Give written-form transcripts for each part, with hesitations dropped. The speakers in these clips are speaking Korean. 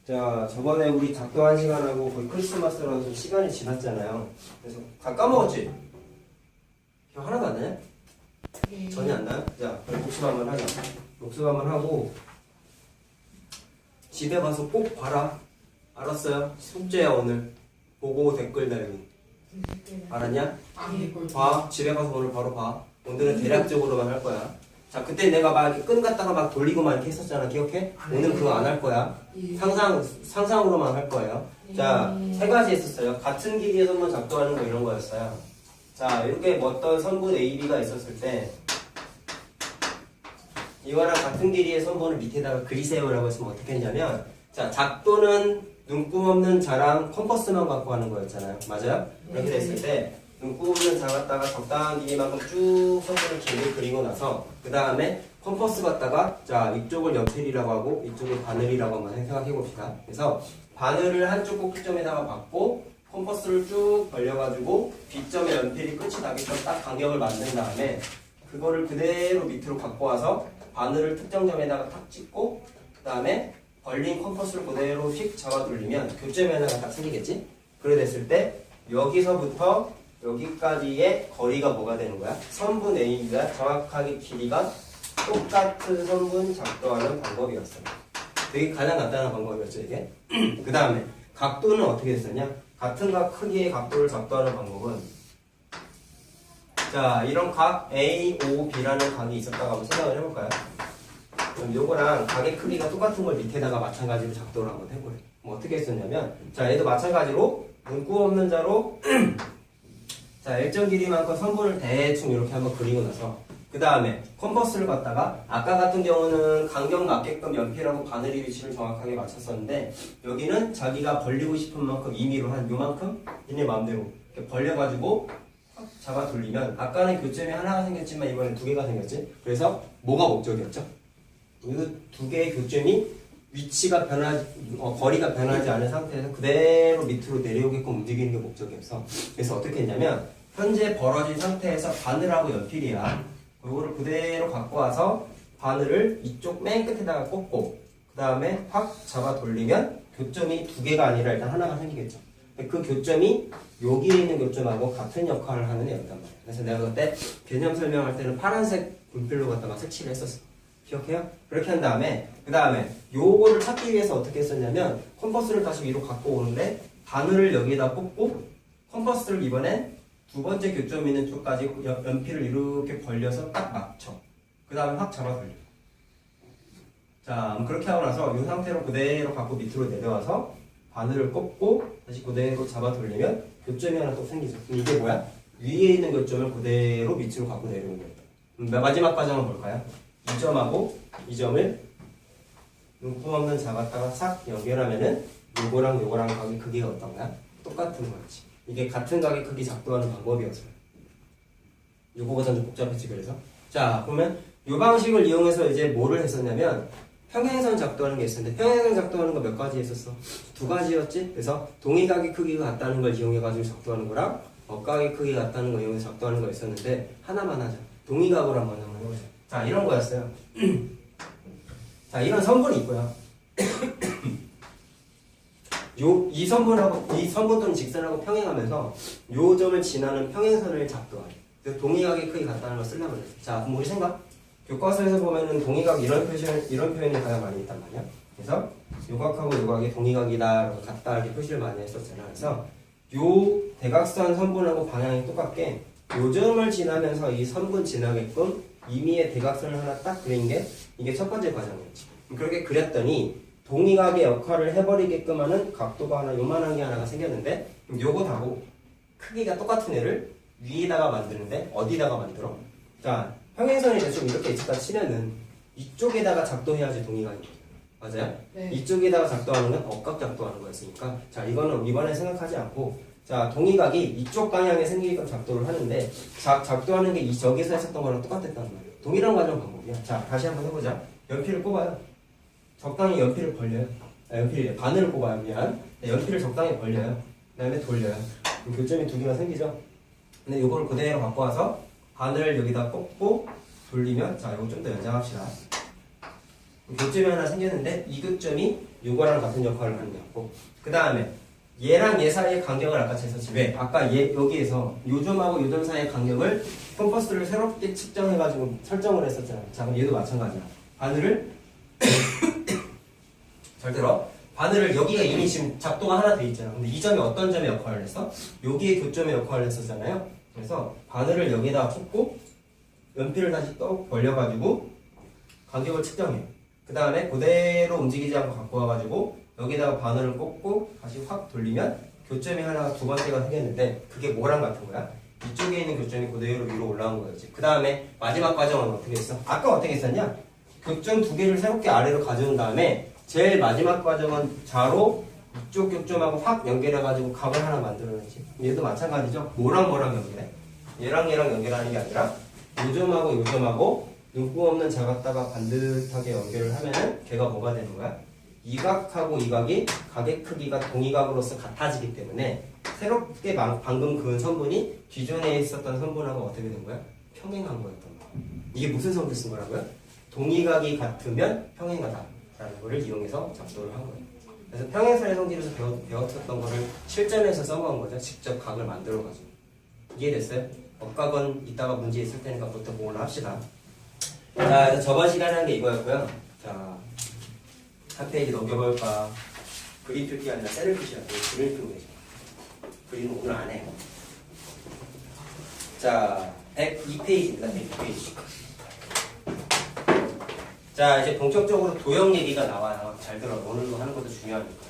자, 저번에 우리 작도 1시간하고 거의 크리스마스라서 좀 시간이 지났잖아요. 그래서 다 까먹었지? 기억 하나도 안 나냐? 네. 전혀 안 나요? 자, 그럼 복습 한번 하자. 복습 한번 하고 집에 가서 꼭 봐라. 알았어요? 숙제야 오늘. 보고 댓글 달기. 알았냐? 봐. 집에 가서 오늘 바로 봐. 오늘은 대략적으로만 할 거야. 자, 그때 내가 막 이렇게 끈 갖다가 막 돌리고 막 이렇게 했었잖아. 기억해? 오늘 그거 안 할 거야. 상상으로만 할 거예요. 자, 세 가지 했었어요. 같은 길이의 선분 작동하는 거 이런 거였어요. 자, 이렇게 뭐 어떤 선분 AB가 있었을 때 이거랑 같은 길이의 선분을 밑에다가 그리세요라고 했으면 어떻게 했냐면, 자, 작도는 눈금 없는 자랑 컴퍼스만 갖고 하는 거였잖아요. 맞아요? 이렇게 됐을 때 눈금 없는 자 갖다가 적당한 길이만큼 쭉 선분을 길게 그리고 나서 그 다음에 컴퍼스 갖다가 자, 이쪽을 연필이라고 하고 이쪽을 바늘이라고 한번 생각해 봅시다. 그래서 바늘을 한쪽 꼭지점에다가 받고 컴퍼스를 쭉 벌려가지고 B점에 연필이 끝이 나게끔 딱 간격을 만든 다음에 그거를 그대로 밑으로 갖고 와서 바늘을 특정 점에다가 탁 찍고 그 다음에 벌린 컴퍼스를 그대로 휙 잡아 돌리면 교점이 하나가 딱 생기겠지? 그래 됐을 때 여기서부터 여기까지의 거리가 뭐가 되는 거야? 선분 A가 정확하게 길이가 똑같은 선분 작도하는 방법이었어요. 되게 가장 간단한 방법이었죠, 이게. 그 다음에 각도는 어떻게 했었냐? 같은 각 크기의 각도를 작도하는 방법은 자, 이런 각 A, O, B라는 각이 있었다고 한번 생각을 해볼까요? 그럼 요거랑 각의 크기가 똑같은 걸 밑에다가 마찬가지로 작도를 한번 해보래. 뭐 어떻게 했었냐면, 자, 얘도 마찬가지로 눈금 없는 자로 자, 일정 길이만큼 선분을 대충 이렇게 한번 그리고 나서 그 다음에 컴퍼스를 갖다가 아까 같은 경우는 간격 맞게끔 연필하고 바늘의 위치를 정확하게 맞췄었는데 여기는 자기가 벌리고 싶은 만큼 임의로 한 요만큼 얘네 마음대로 이렇게 벌려가지고 잡아 돌리면 아까는 교점이 하나가 생겼지만 이번엔 두 개가 생겼지. 그래서 뭐가 목적이었죠? 이 두 개의 교점이 위치가 거리가 변하지 않은 상태에서 그대로 밑으로 내려오게끔 움직이는 게 목적이었어. 그래서 어떻게 했냐면 현재 벌어진 상태에서 바늘하고 연필이야. 이거를 그대로 갖고 와서 바늘을 이쪽 맨 끝에다가 꽂고 그 다음에 확 잡아 돌리면 교점이 두 개가 아니라 일단 하나가 생기겠죠. 그 교점이 여기에 있는 교점하고 같은 역할을 하는 애였단 말이야. 그래서 내가 그때 개념 설명할 때는 파란색 분필로 갖다 막 색칠을 했었어. 기억해요? 그렇게 한 다음에 그 다음에 요거를 찾기 위해서 어떻게 했었냐면 컴퍼스를 다시 위로 갖고 오는데 바늘을 여기에다 꽂고 컴퍼스를 이번엔 두 번째 교점 있는 쪽까지 연필을 이렇게 벌려서 딱 맞춰. 그 다음에 확 잡아 돌려. 자, 그렇게 하고 나서 이 상태로 그대로 갖고 밑으로 내려와서 바늘을 꽂고 다시 그대로 잡아 돌리면 교점이 하나 또 생기죠. 그럼 이게 뭐야? 위에 있는 교점을 그대로 밑으로 갖고 내려오는 거예요. 마지막 과정은 뭘까요? 이 점하고 이 점을 눈금 없는 자 갖다가 싹 연결하면은 요거랑 요거랑 각의 크기가 어떤 거야? 똑같은 거였지. 이게 같은 각의 크기 작도하는 방법이었어요. 요거보다 좀 복잡했지. 그래서 자, 그러면 요 방식을 이용해서 이제 뭐를 했었냐면 평행선 작도하는 게 있었는데 평행선 작도하는 거 몇 가지 했었어? 두 가지였지. 그래서 동의각의 크기가 같다는 걸 이용해가지고 작도하는 거랑 억각의 크기가 같다는 걸 이용해서 작도하는 거 있었는데 하나만 하자. 동의각으로 한번 해보자. 자, 이런 거였어요. 자, 이런 선분이 있고요. 이 선분하고 이 선분 또는 직선하고 평행하면서 요 점을 지나는 평행선을 작도하래. 그래서 동의각의 크기 같다는 걸 쓰려고 그랬어. 자, 그럼 우리 생각? 교과서에서 보면은 동의각 이런 표현이 가장 많이 있단 말이야. 그래서 요 각하고 요 각이 동의각이다, 같다 이렇게 표시를 많이 했었잖아. 그래서 요 대각선 선분하고 방향이 똑같게 요 점을 지나면서 이 선분 지나게끔 임의의 대각선을 하나 딱 그린 게 이게 첫 번째 과정이었지. 그렇게 그렸더니 동의각의 역할을 해버리게끔 하는 각도가 하나 요만한 게 하나가 생겼는데 요것하고 크기가 똑같은 애를 위에다가 만드는데 어디다가 만들어? 자, 평행선이 대충 이렇게 있었다 치면은 이쪽에다가 작도해야지 동의각이 맞아요? 네. 이쪽에다가 작도하는 건 억각 작도하는 거였으니까 자, 이거는 이번에 생각하지 않고 자, 동의각이 이쪽 방향에 생기게끔 작도를 하는데 작도하는 게 저기서 했었던 거랑 똑같았다는 말이에요. 동일한 과정 방법이야. 자, 다시 한번 해보자. 연필을 꼽아요. 적당히 연필을 벌려요. 바늘을 꼽아요. 미안. 연필을 적당히 벌려요. 그 다음에 돌려요. 교점이 두 개가 생기죠. 근데 이걸 그대로 갖고 와서 바늘을 여기다 꽂고 돌리면 자, 이거 좀 더 연장합시다. 교점이 하나 생겼는데 이 교점이 요거랑 같은 역할을 하는 거고, 그 다음에 얘랑 얘 사이의 간격을 아까 쟀었지. 왜? 아까 얘 여기에서 요점하고 요점 사이의 간격을 컴퍼스를 새롭게 측정해가지고 설정을 했었잖아. 자, 그럼 얘도 마찬가지야. 바늘을 잘 들어. 바늘을 여기가 이미 지금 작도가 하나 돼 있잖아. 근데 이 점이 어떤 점의 역할을 했어? 여기에 교점의 역할을 했었잖아요. 그래서 바늘을 여기다가 꽂고 연필을 다시 떡 벌려가지고 간격을 측정해. 그 다음에 그대로 움직이지 않고 갖고 와가지고 여기다가 바늘을 꽂고 다시 확 돌리면 교점이 하나가 두 번째가 생겼는데 그게 뭐랑 같은 거야? 이쪽에 있는 교점이 그대로 위로 올라온 거였지. 그 다음에 마지막 과정은 어떻게 했어? 아까 어떻게 했었냐? 교점 두 개를 새롭게 아래로 가져온 다음에 제일 마지막 과정은 좌로 이쪽 교점하고 확 연결해가지고 각을 하나 만들어내지. 얘도 마찬가지죠. 뭐랑 뭐랑 연결해? 얘랑 얘랑 연결하는 게 아니라 요점하고 요점하고 눈금 없는 자 갖다가 반듯하게 연결을 하면은 걔가 뭐가 되는 거야? 이 각하고 이 각이 각의 크기가 동의각으로서 같아지기 때문에 새롭게 방금 그은 선분이 기존에 있었던 선분하고 어떻게 된 거야? 평행한 거였던 거야. 이게 무슨 성질 쓴 거라고요? 동의각이 같으면 평행하다라는 거를 이용해서 작도를 한 거예요. 그래서 평행선의 성질에서 배웠었던 거를 실전에서 써먹은 거죠. 직접 각을 만들어가지고. 이해됐어요? 억각은 이따가 문제 있을 테니까 그것도 공부를 합시다. 자, 그래서 저번 시간에 한 게 이거였고요. 자, 한 페이지 넘겨볼까? 그림 필기 아니라 셀을 표시야. 그림 필기 되죠. 그림은 오늘 안 해. 자, 102페이지입니다. 102페이지. 자, 이제 본격적으로 도형 얘기가 나와요. 잘 들어. 오늘도 하는 것도 중요하니까.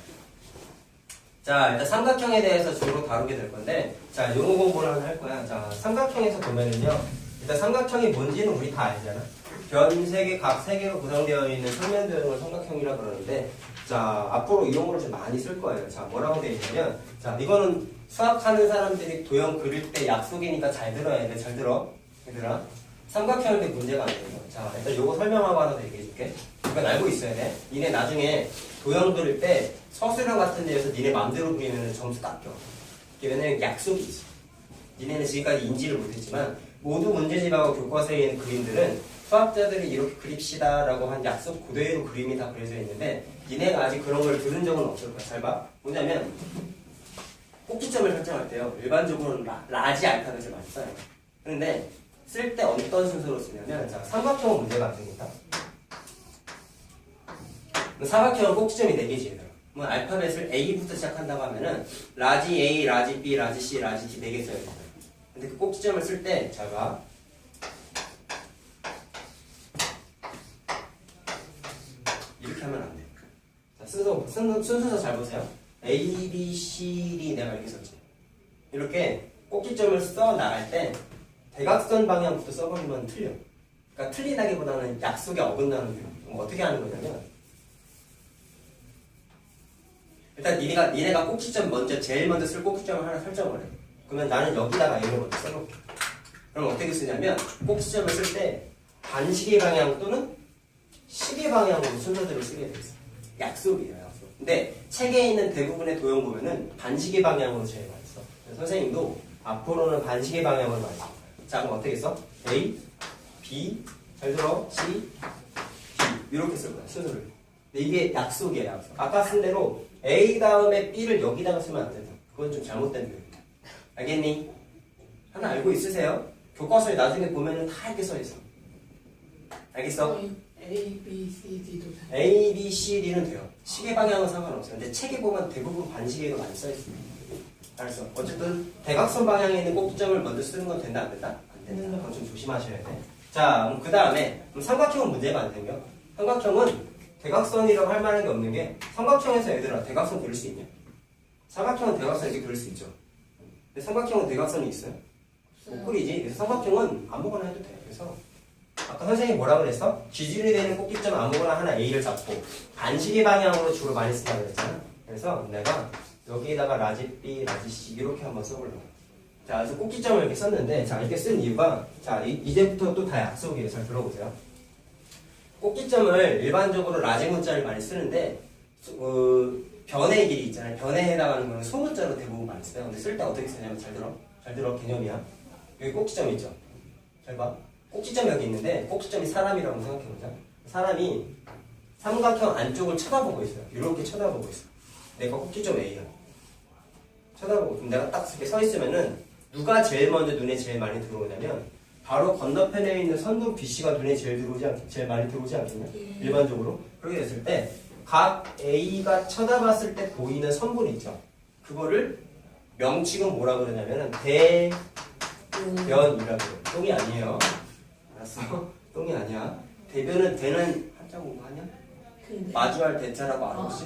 자, 일단 삼각형에 대해서 주로 다루게 될 건데, 자, 요거 공부를 하나 할 거야. 자, 삼각형에서 보면은요, 일단 삼각형이 뭔지는 우리 다 알잖아. 변 3개, 각 3개로 구성되어 있는 평면 도형을 삼각형이라 그러는데, 자, 앞으로 이 용어를 좀 많이 쓸 거예요. 자, 뭐라고 되어 있냐면, 자, 이거는 수학하는 사람들이 도형 그릴 때 약속이니까 잘 들어야 돼. 잘 들어. 얘들아. 삼각형일 때 문제가 안 돼요. 자, 일단 요거 설명하고 하나 더 얘기해 줄게. 이건 알고 있어야 돼. 니네 나중에 도형 그릴 때 서술형 같은 데에서 니네 맘대로 그리면 점수 깎여. 왜냐면 약속이 있어. 니네는 지금까지 인지를 못했지만 모두 문제집하고 교과서에 있는 그림들은 수학자들이 이렇게 그립시다 라고 한 약속 그대로 그림이 다 그려져 있는데 니네가 아직 그런 걸 들은 적은 없을 거야. 잘 봐. 뭐냐면 꼭지점을 설정할 때요. 일반적으로는 라지 알파벳을 많이 써요. 그런데 쓸 때 어떤 순서로 쓰냐면, 자, 삼각형은 문제가 안 생긴다. 삼각형은 꼭지점이 4개지, 얘들아. 뭐, 알파벳을 A부터 시작한다고 하면은, 라지 A, 라지 B, 라지 C, 라지 D 4개 써야 돼요. 근데 그 꼭지점을 쓸 때, 잘 봐. 이렇게 하면 안 돼. 자, 순서 잘 보세요. A, B, C, D 내가 이렇게 썼지. 이렇게 꼭지점을 써 나갈 때, 대각선 방향부터 써버리면 틀려. 그러니까 틀리다기보다는 약속에 어긋나는 거예요. 어떻게 하는 거냐면 일단 니네가 꼭지점 제일 먼저 쓸 꼭지점을 하나 설정을 해. 그러면 나는 여기다가 A를 먼저 써볼게. 그럼 어떻게 쓰냐면 꼭지점을 쓸 때 반시계 방향 또는 시계 방향으로 순서대로 쓰게 돼 있어. 약속이에요, 약속. 근데 책에 있는 대부분의 도형 보면은 반시계 방향으로 제일 많이 써. 선생님도 앞으로는 반시계 방향으로 많이 써. 자, 그럼 어떻게 써? A, B, 잘 들어, C, B 이렇게 쓸 거야, 순서를. 근데 이게 약속이에요, 약속. 아까 쓴 대로 A 다음에 B를 여기다가 쓰면 안 된다. 그건 좀 잘못된 표현이야. 알겠니? 하나 알고 있으세요? 교과서에 나중에 보면은 다 이렇게 써 있어. 알겠어? A, B, C, D도 돼요. A, B, C, D는 돼요. 시계 방향은 상관없어요. 근데 책에 보면 대부분 반시계로 많이 써 있습니다. 알았어. 어쨌든 대각선 방향에 있는 꼭지점을 먼저 쓰는 건 된다, 안 된다? 안 된다. 그건 좀 조심하셔야 돼. 자, 그 다음에 삼각형은 문제가 안 생겨. 삼각형은 대각선이라고 할 만한 게 없는 게 삼각형에서 얘들아 대각선 그릴 수 있냐? 삼각형은 대각선 이렇게 그릴 수 있죠. 근데 삼각형은 대각선이 있어요? 못 그리지. 그래서 삼각형은 아무거나 해도 돼. 그래서 아까 선생님이 뭐라 그랬어? 기준이 되는 꼭지점 아무거나 하나 A를 잡고 반시계 방향으로 주로 많이 쓴다고 그랬잖아. 그래서 내가 여기에다가 라지 B, 라지 C 이렇게 한번 써보려고. 자, 그래서 꼭지점을 이렇게 썼는데, 자, 이렇게 쓴 이유가, 자, 이제부터 또 다 약속이에요. 잘 들어보세요. 꼭지점을 일반적으로 라지 문자를 많이 쓰는데, 변의 길이 있잖아요. 변에 해당하는 거는 소문자로 대부분 많이 써요. 근데 쓸 때 어떻게 쓰냐면, 잘 들어. 잘 들어. 개념이야. 여기 꼭지점 있죠? 잘 봐. 꼭지점이 여기 있는데, 꼭지점이 사람이라고 생각해보자. 사람이 삼각형 안쪽을 쳐다보고 있어요. 이렇게 쳐다보고 있어. 내가 꼭지점 A야. 쳐다보고. 그럼 내가 딱 이렇게 서 있으면은 누가 제일 먼저 눈에 제일 많이 들어오냐면 바로 건너편에 있는 선분 BC가 눈에 제일 많이 들어오지 않겠냐? 일반적으로. 그렇게 됐을 때 각 A가 쳐다봤을 때 보이는 선분 있죠. 그거를 명칭은 뭐라 그러냐면은 대변이라고. 똥이 아니에요. 알았어? 똥이 아니야. 대변은 대는 한자 공부하냐? 마주할 대자라고 알아 혹시?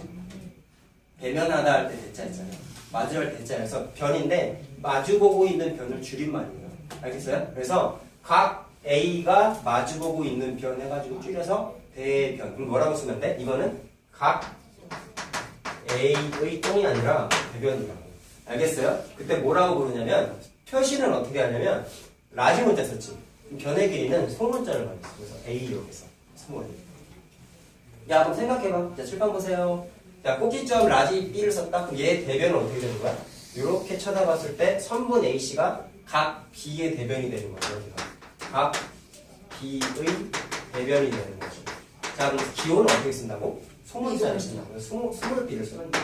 대면하다 할 때 대자 있잖아요. 마주할 대자여서 변인데 마주보고 있는 변을 줄임말이에요. 알겠어요? 그래서 각 A가 마주보고 있는 변 해가지고 줄여서 대변. 그럼 뭐라고 쓰면 돼? 이거는 각 A의 똥이 아니라 대변이라고. 알겠어요? 그때 뭐라고 부르냐면 표시는 어떻게 하냐면 라지 문자 썼지. 변의 길이는 소문자를 많이 써. 그래서 A 이렇게 써. 스몰. 야, 그럼 생각해봐. 자, 칠판 보세요. 자, 꼭지점 라지 B를 썼다. 그럼 얘 대변은 어떻게 되는 거야? 이렇게 쳐다봤을 때 선분 A씨가 각 B의 대변이 되는 거야. 여기가. 각 B의 대변이 되는 거지. 자, 그럼 기호는 어떻게 쓴다고? 소문자를 쓴다고. 스몰 B를 쓰는 거야.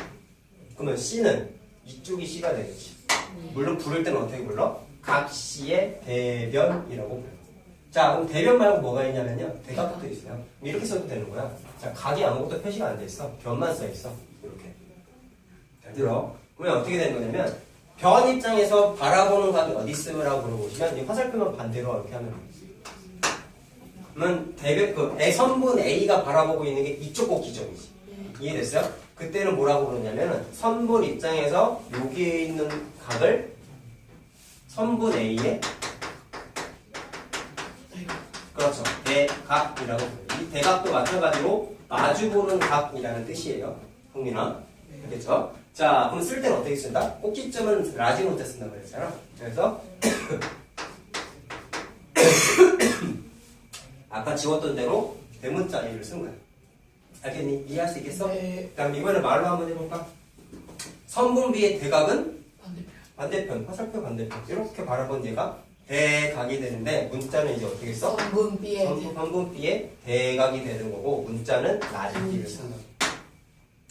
그러면 C는 이쪽이 C가 되겠지. 물론 부를 때는 어떻게 불러? 각 C의 대변이라고 불러. 자, 그럼 대변 말고 뭐가 있냐면요. 대각도 있어요. 이렇게 써도 되는 거야. 자, 각이 아무것도 표시가 안 돼 있어. 변만 써 있어. 이렇게. 잘 들어. 그러면 어떻게 되는 거냐면 변 입장에서 바라보는 각이 어디 있음이라고 물어보시면 이 화살표만 반대로 이렇게 하면 돼요. 그러면 대변 선분 A가 바라보고 있는 게 이쪽 꼭지점이지. 이해됐어요? 그때는 뭐라고 부르냐면 선분 입장에서 여기에 있는 각을 선분 A의 그렇죠. 대각이라고 불러요. 이 대각도 마찬가지로 마주보는 각이라는 뜻이에요. 흥민아. 알겠죠? 자, 그럼 쓸 때는 어떻게 쓴다? 꼭지점은 라지 문자 쓴다고 그랬잖아. 그래서 아까 지웠던 대로 대문자 A를 쓴 거야. 알겠니? 이해할 수 있겠어? 네. 그럼 이번에 말로 한번 해볼까? 선분 B의 대각은 반대편. 반대편, 화살표 반대편. 이렇게 바라본 얘가 대각이 되는데 문자는 이제 어떻게 써? 선분 B의 선분 B의 대각이 되는 거고 문자는 라지 B를 쓴다.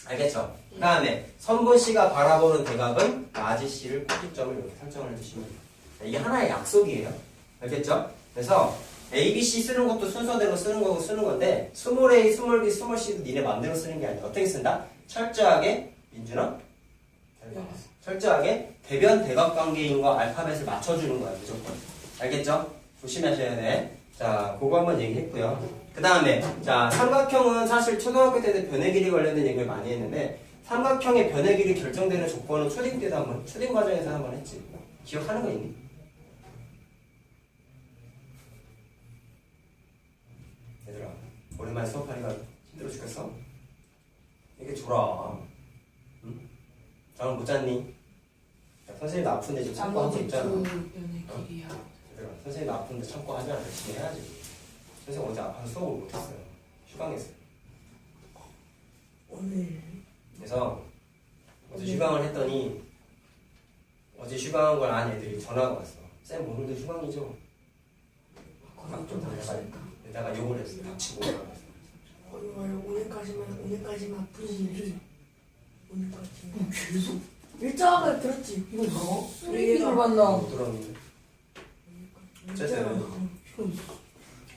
알겠죠? 그 다음에 선분 C가 바라보는 대각은 라지 C를 꼭지점을 이렇게 설정을 해주시면 돼요. 이게 하나의 약속이에요. 알겠죠? 그래서 A, B, C 쓰는 것도 순서대로 쓰는 거고 쓰는 건데 스몰 A, 스몰 B, 스몰 C도 니네 마음대로 쓰는 게 아니야. 어떻게 쓴다? 철저하게 민준아? 철저하게 대변 대각 관계인 거 알파벳을 맞춰주는 거야 무조건. 알겠죠? 조심하셔야 돼. 자, 그거 한번 얘기했고요. 그 다음에 자 삼각형은 사실 초등학교 때도 변의 길이 관련된 얘기를 많이 했는데 삼각형의 변의 길이 결정되는 조건은 초딩 때도 한번 초딩 과정에서 한번 했지. 기억하는 거 있니? 얘들아 오랜만에 수업하니까 힘들어 죽겠어? 이게 줘라. 응? 잠을 못 잤니? 야, 선생님도 아픈데 지금 참고 하고 있잖아. 변의 길이야. 얘들아 선생님도 아픈데 참고 하지 않아. 열심히 해야지. 선생님 어제 아파서 수업을 못했어요. 휴강했어요. 오늘 그래서 어제 휴강을 했더니 어제 휴강한 걸 안 애들이 전화가 왔어. 쌤 오늘도 휴강이죠? 그건 좀 아쉽다. 내가 욕을 했어. 닥치고 오라고 했어. 오늘까지만 아프지. 오늘까지만. 계속 일자가 들었지. 이거 뭐? 소리를 봤나? 못 들었는데. 어쨌든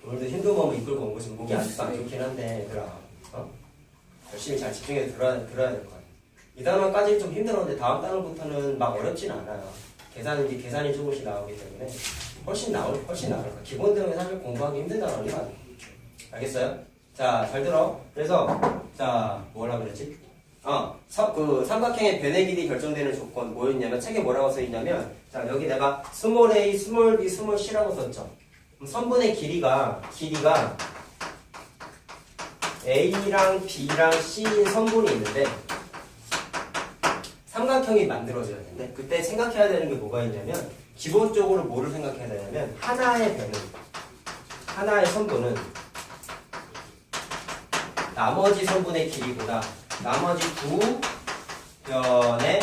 오늘도 힘든 몸을 이끌고 온 거지. 목이 아직도 안 좋긴 한데 얘들아 어? 열심히 잘 집중해서 들어야 될 거야. 이 단원까지 좀 힘들었는데 다음 단원부터는 막 어렵진 않아요. 계산이 조금씩 나오기 때문에 훨씬 나을 거야. 기본적인 사실 공부하기 힘든 단원이 많아. 알겠어요? 자, 잘 들어. 그래서 자 뭐라 그랬지? 그 삼각형의 변의 길이 결정되는 조건 뭐였냐면 책에 뭐라고 써있냐면 자 여기 내가 스몰 a, 스몰 b, 스몰 c라고 썼죠. 그럼 선분의 길이가 a랑 b랑 c인 선분이 있는데 삼각형이 만들어져야 되는데 그때 생각해야 되는 게 뭐가 있냐면 기본적으로 뭐를 생각해야 되냐면 하나의 선분은 나머지 선분의 길이보다 나머지 두 변의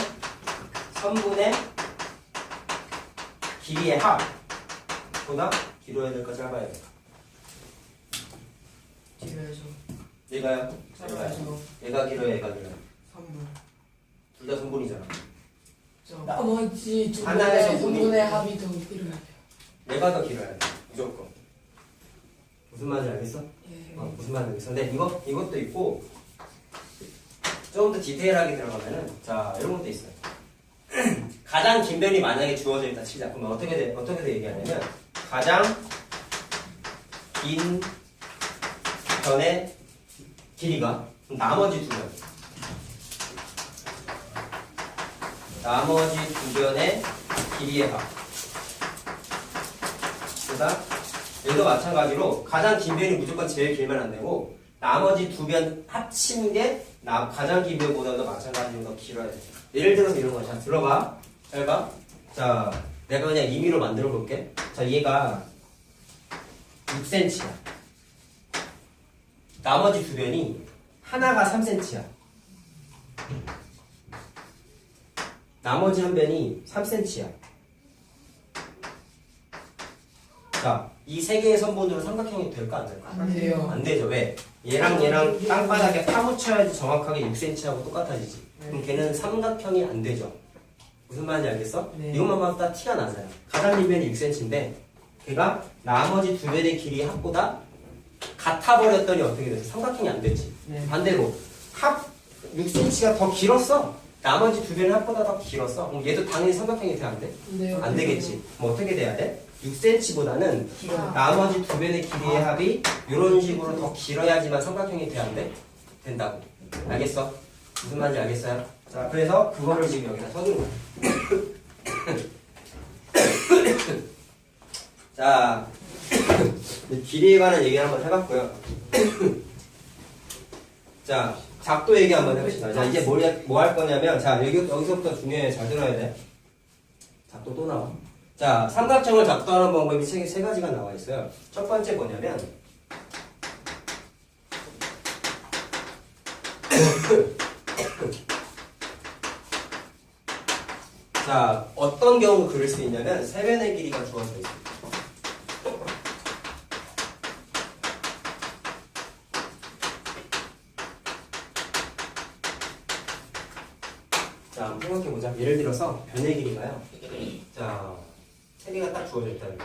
선분의 길이의 합보다 길어야 될까 짧아야 될까? 집에서 얘가요? 짧아요. 얘가 길어요, 얘가 길어요. 3분. 둘 다 성분이잖아. 나머지 하나의 두 성분이- 분의 합이 더 길어야 돼요. 얘가 더 길어야 돼. 무조건. 무슨 말인지 알겠어? 예. 무슨 말인지 알겠어? 근데 이것도 있고, 좀 더 디테일하게 들어가면은, 자, 이런 것도 있어요. 가장 긴 변이 만약에 주어져 있다 치자. 그러면 어떻게 얘기하냐면, 가장 긴 변의 길이가 나머지 두 변. 나머지 두 변의 길이의 합. 그다음 얘도 마찬가지로 가장 긴 변이 무조건 제일 길면 안 되고 나머지 두 변 합친 게 가장 긴 변보다도 마찬가지로 더 길어야 돼. 예를 들어서 이런 거야. 자, 들어봐. 잘 봐. 자, 내가 그냥 임의로 만들어 볼게. 자, 얘가 6cm야. 나머지 두 변이 하나가 3cm야. 나머지 한 변이 3cm야. 자, 이 세 개의 선분으로 삼각형이 될까 안 될까? 안 돼요. 안 되죠. 왜? 얘랑 땅바닥에 파묻혀야지 정확하게 6cm하고 똑같아지지. 그럼 걔는 삼각형이 안 되죠. 무슨 말인지 알겠어? 네. 이것만 봐도 다 티가 나잖아. 가장 긴 변이 6cm인데 걔가 나머지 두 변의 길이 합보다 같아버렸더니 어떻게 됐어? 삼각형이 안 됐지. 네. 반대로 합 6cm가 더 길었어. 나머지 두 변의 합보다 더 길었어. 그럼 얘도 당연히 삼각형이 돼야 안 돼? 네. 안 되겠지. 뭐 어떻게 돼야 돼? 6cm보다는 길어. 나머지 두 변의 길이의 합이 이런 식으로 더 길어야지만 삼각형이 돼야 안 돼? 된다고. 알겠어? 무슨 말인지 알겠어요? 자, 그래서 그거를 지금 여기다 써둔 거야. 자, 길이에 관한 얘기 한번 해봤고요. 자, 작도 얘기 한번 해봅시다. 자, 이제 뭐 할 거냐면, 자, 여기서부터 중요해. 잘 들어야 돼. 작도 또 나와. 자, 삼각형을 작도하는 방법이 세 가지가 나와 있어요. 첫 번째 뭐냐면, 자, 어떤 경우 그릴 수 있냐면, 세 변의 길이가 주어져 있어요. 자, 한번 생각해보자. 예를 들어서 변의 길이가요. 자, 세 개가 딱 주어져 있다. 이렇게.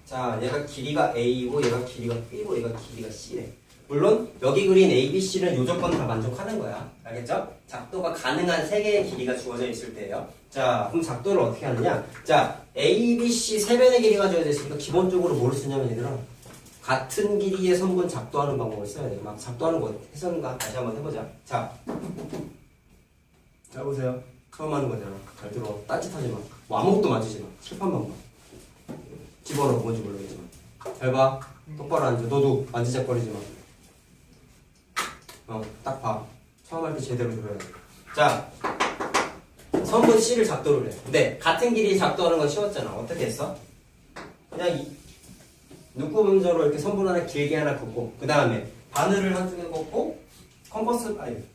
자, 얘가 길이가 A이고, 얘가 길이가 B고, 얘가 길이가 C래. 물론 여기 그린 A, B, C는 요조건 다 만족하는 거야. 알겠죠? 작도가 가능한 세 개의 길이가 주어져 있을 때예요. 자, 그럼 작도를 어떻게 하느냐? 자, A, B, C 세 변의 길이가 주어져 있으니까 기본적으로 뭘 쓰냐면 얘들아, 같은 길이의 선분 작도하는 방법을 써야 돼. 막 작도하는 거 해서는가 다시 한번 해보자. 자, 자 보세요. 처음 하는 거잖아. 잘 들어. 딴짓하지 마. 뭐 아무것도 맞추지 마. 칠판만 봐. 집어넣어. 뭔지 모르겠지만. 잘 봐. 똑바로 앉아. 너도 만지작거리지 마. 딱 봐. 처음 할 때 제대로 들어야 돼. 자, 선분 C를 작도를 해. 근데 같은 길이 작도하는 건 쉬웠잖아. 어떻게 했어? 그냥 눈곱 문서로 이렇게 선분 하나 길게 하나 긋고, 그 다음에 바늘을 한쪽에 꽂고,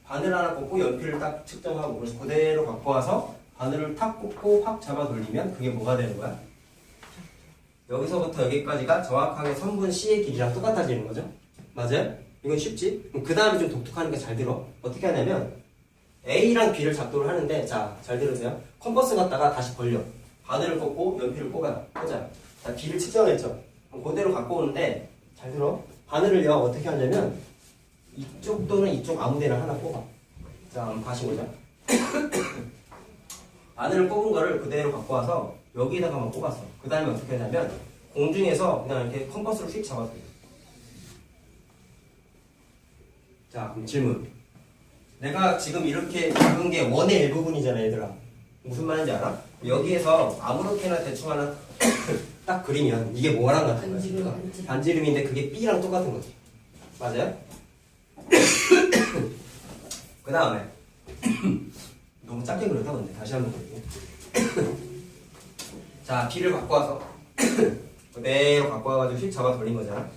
바늘 하나 꽂고 연필을 딱 측정하고, 그래서 그대로 갖고 와서 바늘을 탁 꽂고 확 잡아 돌리면 그게 뭐가 되는 거야? 여기서부터 여기까지가 정확하게 선분 C의 길이랑 똑같아지는 거죠? 맞아요? 이건 쉽지? 그 다음에 좀 독특하니까 잘 들어. 어떻게 하냐면 A랑 B를 작도를 하는데, 자, 잘 들으세요. 컴퍼스 갖다가 다시 벌려. 바늘을 꽂고 연필을 꽂아요. 자, B를 측정했죠? 그대로 갖고 오는데, 잘 들어. 바늘을요, 어떻게 하냐면 이쪽 또는 이쪽 아무 데나 하나 꼽아. 자, 한번 다시 보자. 바늘을 꼽은 거를 그대로 갖고 와서 여기에다가만 꼽았어. 그 다음에 어떻게 하냐면 공중에서 그냥 이렇게 컴퍼스를 휙 잡아줘요. 자, 그럼 질문. 내가 지금 이렇게 그은 게 원의 일부분이잖아, 얘들아. 무슨 말인지 알아? 여기에서 아무렇게나 대충 하나 딱 그리면 이게 뭐랑 같은 거야? 반지름인데 그게 B랑 똑같은 거지. 맞아요? 그 다음에 너무 작게 그렸다 근데 다시 한번 그릴게. 자, B를 갖고 와서 그대로 갖고 와가지고 휙 잡아 돌린 거잖아.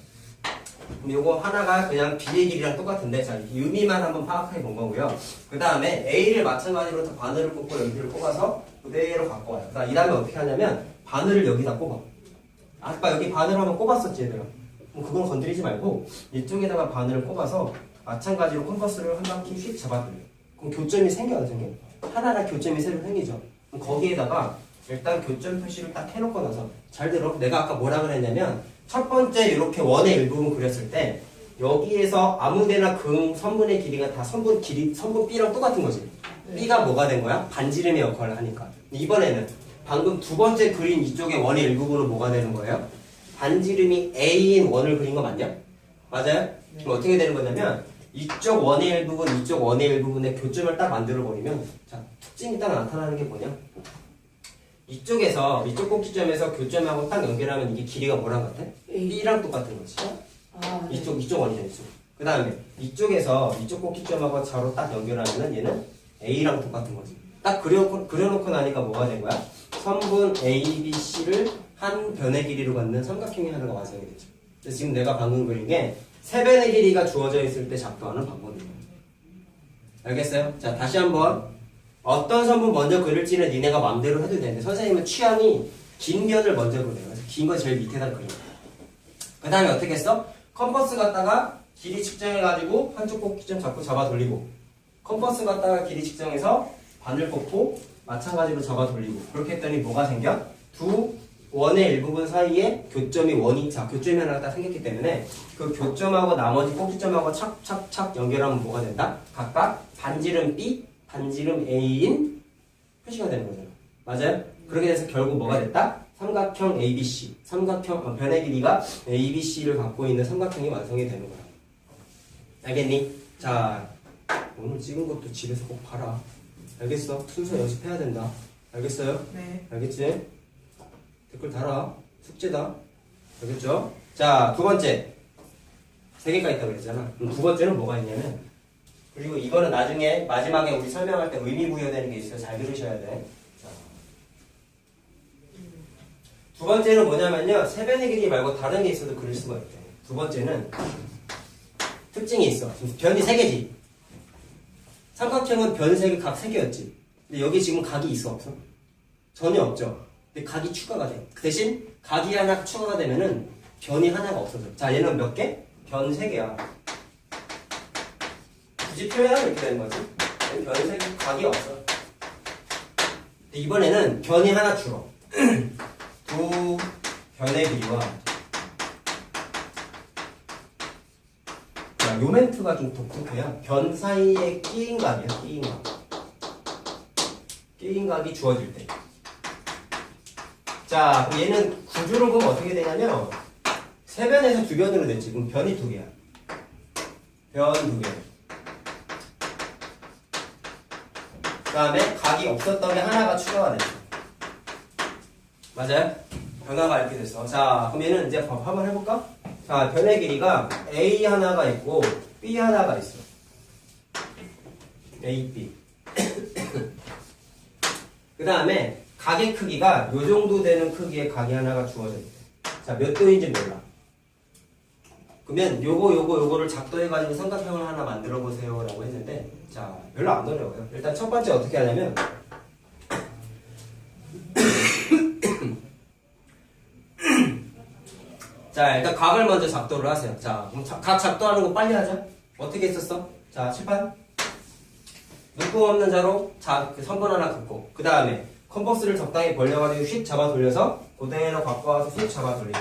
그럼 요거 하나가 그냥 B의 길이랑 똑같은데, 자, 유미만 한번 파악해 본 거고요. 그 다음에 A를 마찬가지로 바늘을 꽂고 연필을 꼽아서 그대로 갖고 와요. 이 다음에 어떻게 하냐면 바늘을 여기다 꼽아. 아까 여기 바늘 한번 꼽았었지, 얘들아. 그건 건드리지 말고 이쪽에다가 바늘을 꼽아서 마찬가지로 컴퍼스를 한 바퀴 휙 잡아들려. 그럼 교점이 생겨 안 생겨? 하나가 교점이 새로 생기죠. 그럼 거기에다가 일단 교점 표시를 딱 해놓고 나서 잘 들어. 내가 아까 뭐라 그랬냐면 첫 번째 이렇게 원의 일부분 그렸을 때 여기에서 아무데나 선분의 길이가 다 선분 B랑 똑같은 거지. B가 뭐가 된 거야? 반지름의 역할을 하니까. 이번에는 방금 두 번째 그린 이쪽의 원의 일부분은 뭐가 되는 거예요? 반지름이 A인 원을 그린 거 맞냐? 맞아요? 그럼 어떻게 되는 거냐면 이쪽 원의 일부분, 이쪽 원의 일부분의 교점을 딱 만들어 버리면 자, 특징이 딱 나타나는 게 뭐냐? 이쪽에서 이쪽 꼭지점에서 교점하고 딱 연결하면 이게 길이가 뭐랑 같아? B랑 똑같은 거지. 아, 네. 이쪽 원이잖아, 이쪽. 그 다음에 이쪽에서 이쪽 꼭지점하고 자로 딱 연결하면은 얘는 A랑 똑같은 거지. 딱 그려놓고 나니까 뭐가 된 거야? 선분 ABC를 한 변의 길이로 갖는 삼각형이 하나가 완성이 되죠. 그래서 지금 내가 방금 그린 게 세 변의 길이가 주어져 있을 때 작동하는 방법이에요. 알겠어요? 자, 다시 한번 어떤 선분 먼저 그릴지는 니네가 마음대로 해도 되는데 선생님은 취향이 긴 변을 먼저 그려요. 그래서 긴 거 제일 밑에다 그려요. 그 다음에 어떻게 했어? 컴퍼스 갖다가 길이 측정해가지고 한쪽 꼭지점 자꾸 잡아 돌리고 컴퍼스 갖다가 길이 측정해서 바늘 꽂고 마찬가지로 잡아 돌리고 그렇게 했더니 뭐가 생겨? 두 원의 일부분 사이에 교점이 교점이 하나가 딱 생겼기 때문에 그 교점하고 나머지 꼭지점하고 착착착 연결하면 뭐가 된다? 각각 반지름 B, 반지름 A인 표시가 되는 거잖아. 맞아요? 그렇게 돼서 결국 뭐가 됐다? 삼각형 ABC, 변의 길이가 ABC를 갖고 있는 삼각형이 완성이 되는 거야. 알겠니? 자, 오늘 찍은 것도 집에서 꼭 봐라. 알겠어? 순서 연습해야 된다. 알겠어요? 네. 알겠지? 댓글 달아. 숙제다. 알겠죠? 자, 두 번째. 세 개가 있다고 그랬잖아. 두 번째는 뭐가 있냐면, 그리고 이거는 나중에 마지막에 우리 설명할 때 의미 부여되는 게 있어요. 잘 들으셔야 돼. 자. 두 번째는 뭐냐면요. 세 변의 길이 말고 다른 게 있어도 그릴 수가 있대. 두 번째는 특징이 있어. 변이 세 개지. 삼각형은 변 세 개, 각 세 개였지. 근데 여기 지금 각이 있어, 없어? 전혀 없죠. 근데 각이 추가가 돼. 그 대신 각이 하나 추가가 되면은 변이 하나가 없어져. 자, 얘는 몇 개? 변 세 개야. 굳이 표현하면 이렇게 되는 거지. 변 세 개, 각이 없어. 근데 이번에는 변이 하나 줄어. 두 변의 길이와 자, 요 멘트가 좀 독특해요. 변 사이에 끼인 각이야, 끼인 각. 끼인 각이 주어질 때. 자, 얘는 구조를 보면 어떻게 되냐면 세 변에서 두 변으로 됐지. 그럼 변이 두 개야. 변 두 개. 그 다음에 각이 없었던 게 하나가 추가가 됐어. 맞아요? 변화가 이렇게 됐어. 자, 그럼 얘는 이제 한번 해볼까? 자, 변의 길이가 A 하나가 있고 B 하나가 있어. A, B. 그 다음에 각의 크기가 요 정도 되는 크기의 각이 하나가 주어져 있대. 자, 몇 도인지 몰라. 그러면 요거를 작도해가지고 삼각형을 하나 만들어 보세요 라고 했는데, 자, 별로 안 어려워요. 일단 첫 번째 어떻게 하냐면 자, 일단 각을 먼저 작도를 하세요. 자, 그럼 각 작도하는 거 빨리 하자. 어떻게 했었어? 자, 칠판. 눈금 없는 자로 그 선분 하나 긋고, 그 다음에 컴퍼스를 적당히 벌려가지고 휙 잡아 돌려서 고등에로 갖고 와서 휙 잡아 돌리고,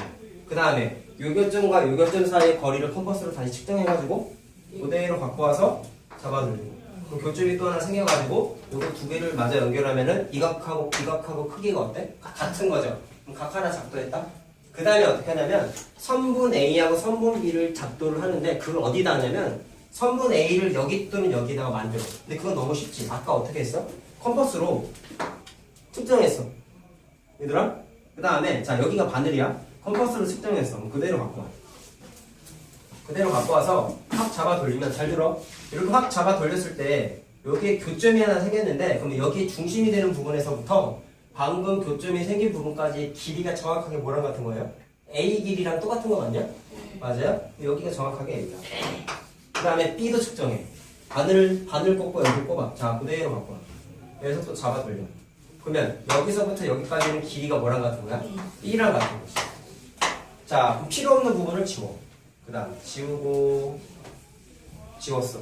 그 다음에 요결점과 요결점 사이의 거리를 컴퍼스로 다시 측정해가지고 고등에로 갖고 와서 잡아 돌리고, 그럼 교점이 또 하나 생겨가지고 요거 두 개를 마저 연결하면은 이 각하고 이 각하고 크기가 어때? 같은 거죠. 그럼 각 하나 작도했다? 그 다음에 어떻게 하냐면 선분 A하고 선분 B를 작도를 하는데 그걸 어디다 하냐면 선분 A를 여기 또는 여기다가 만들어. 근데 그건 너무 쉽지. 아까 어떻게 했어? 컴퍼스로 측정했어. 얘들아? 그 다음에 자, 여기가 바늘이야. 컴퍼스로 측정했어. 그럼 그대로 갖고 와. 그대로 갖고 와서 확 잡아 돌리면, 잘 들어. 이렇게 확 잡아 돌렸을 때 여기에 교점이 하나 생겼는데, 그럼 여기 중심이 되는 부분에서부터 방금 교점이 생긴 부분까지 길이가 정확하게 뭐랑 같은 거예요? A 길이랑 똑같은 거 맞냐? 맞아요? 여기가 정확하게 A야. 그 다음에 B도 측정해. 바늘 꽂고 여기 꼽아. 자, 그대로 갖고 와. 여기서 또 잡아 돌려. 그러면 여기서부터 여기까지는 길이가 뭐랑 같은 거야? B랑 같은 거지. 자, 그럼 필요 없는 부분을 지워. 그 다음 지우고 지웠어.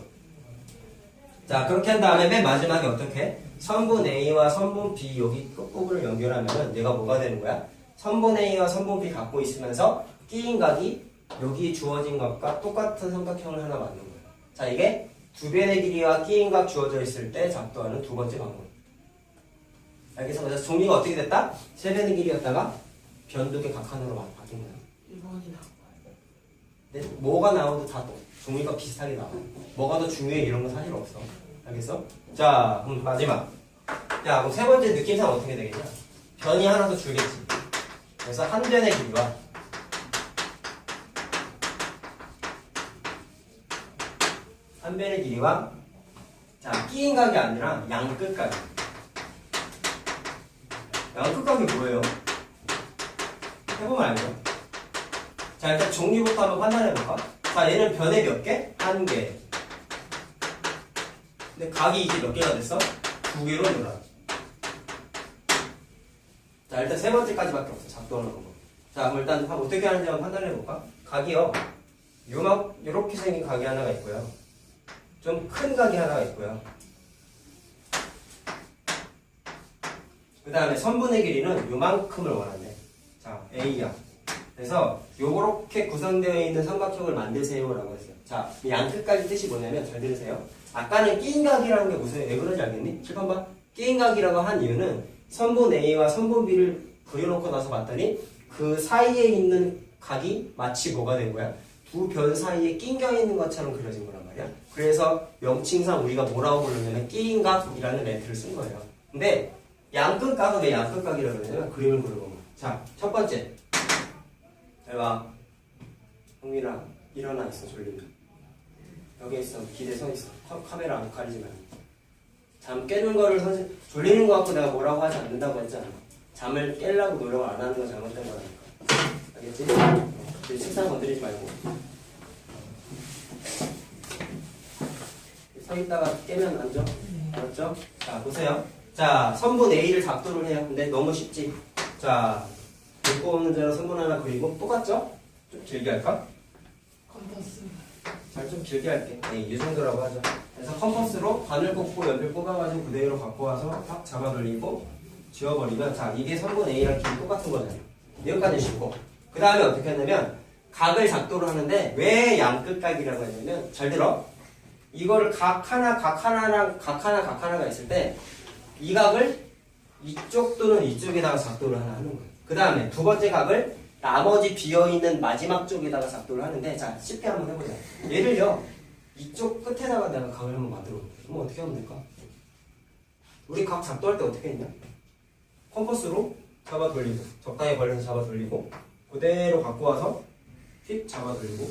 자 그렇게 한 다음에 맨 마지막에 어떻게? 선분 A와 선분 B 여기 끝부분을 연결하면은 얘가 뭐가 되는 거야? 선분 A와 선분 B 갖고 있으면서 끼인 각이 여기 주어진 것과 똑같은 삼각형을 하나 만든 거야. 자 이게 두 변의 길이와 끼인 각 주어져 있을 때 작도하는 두 번째 방법. 알겠어? 그래서 종이가 어떻게 됐다? 세 변의 길이였다가 변두개 각하으로 바뀐 거야. 1번이 나와요. 근데 뭐가 나와도 다 종이가 비슷하게 나와. 뭐가 더 중요해 이런 건 사실 없어. 알겠어? 자, 그럼 마지막. 야, 그럼 세 번째 느낌상 어떻게 되겠냐? 변이 하나 더 줄겠지. 그래서 한 변의 길이와 한 변의 길이와 자, 끼인 각이 아니라 양끝 각이. 양끝 각이 뭐예요? 해보면 알죠? 자, 일단 종류부터 한번 판단해볼까? 자, 얘는 변의 몇 개? 한 개. 근데 각이 이제 몇 개가 됐어? 두 개로 늘어. 자, 일단 세 번째까지밖에 없어. 작동하는 거. 자, 그럼 일단 어떻게 하는지 한번 판단해볼까? 각이요. 요렇게 생긴 각이 하나가 있고요. 좀 큰 각이 하나가 있고요. 그 다음에 선분의 길이는 요만큼을 원하네. 자, A야. 그래서 요렇게 구성되어 있는 삼각형을 만드세요라고 했어요. 자, 이 양끝까지 뜻이 뭐냐면 잘 들으세요. 아까는 끼인 각이라는 게 무슨 왜 그런지 알겠니? 7번 봐. 끼인 각이라고 한 이유는 선분 A와 선분 B를 그려놓고 나서 봤더니 그 사이에 있는 각이 마치 뭐가 된 거야? 두 변 사이에 낑겨 있는 것처럼 그려진 거란 말이야. 그래서 명칭상 우리가 뭐라고 부르냐면 끼인 각이라는 멘트를 쓴 거예요. 근데 양끝 각은 왜 양끝 각이라고 그러냐면 그림을 그려보면. 자, 첫 번째. 잘 봐. 형민아, 일어나 있어, 졸리면. 여기 있어, 기대 서 있어. 카메라 안 가리지 말고. 잠 깨는 거를 졸리는 거 갖고 내가 뭐라고 하지 않는다고 했잖아. 잠을 깨려고 노력을 안 하는 거 잘못된 거라니까. 알겠지? 책상 건드리지 말고. 서 있다가 깨면 앉아. 알았죠? 자, 보세요. 자, 선분 A를 작도를 해요. 근데 너무 쉽지? 자, 긁고 오는 자로 선분 하나 그리고 똑같죠? 좀 길게 할까? 컴퍼스. 잘 좀 길게 할게. 네, 이 정도라고 하죠. 그래서 컴퍼스로 바늘 꽂고 연필 꽂아가지고 그대로 갖고 와서 딱 잡아 돌리고 지워버리면 자, 이게 선분 A랑 길이 똑같은 거잖아요. 여기까지 쉽고. 그 다음에 어떻게 하냐면 각을 작도를 하는데 왜 양끝각이라고 했냐면 잘 들어. 이거를 각 하나가 있을 때 이 각을 이쪽 또는 이쪽에다가 작도를 하나 하는 거예요. 그 다음에 두 번째 각을 나머지 비어있는 마지막 쪽에다가 작도를 하는데 자 쉽게 한번 해보자. 예를요 이쪽 끝에다가 내가 각을 한번 만들어 볼게. 그럼 어떻게 하면 될까? 우리 각 작도할 때 어떻게 했냐? 컴퍼스로 잡아 돌리고 적당히 벌려서 잡아 돌리고 그대로 갖고 와서 휙 잡아 돌리고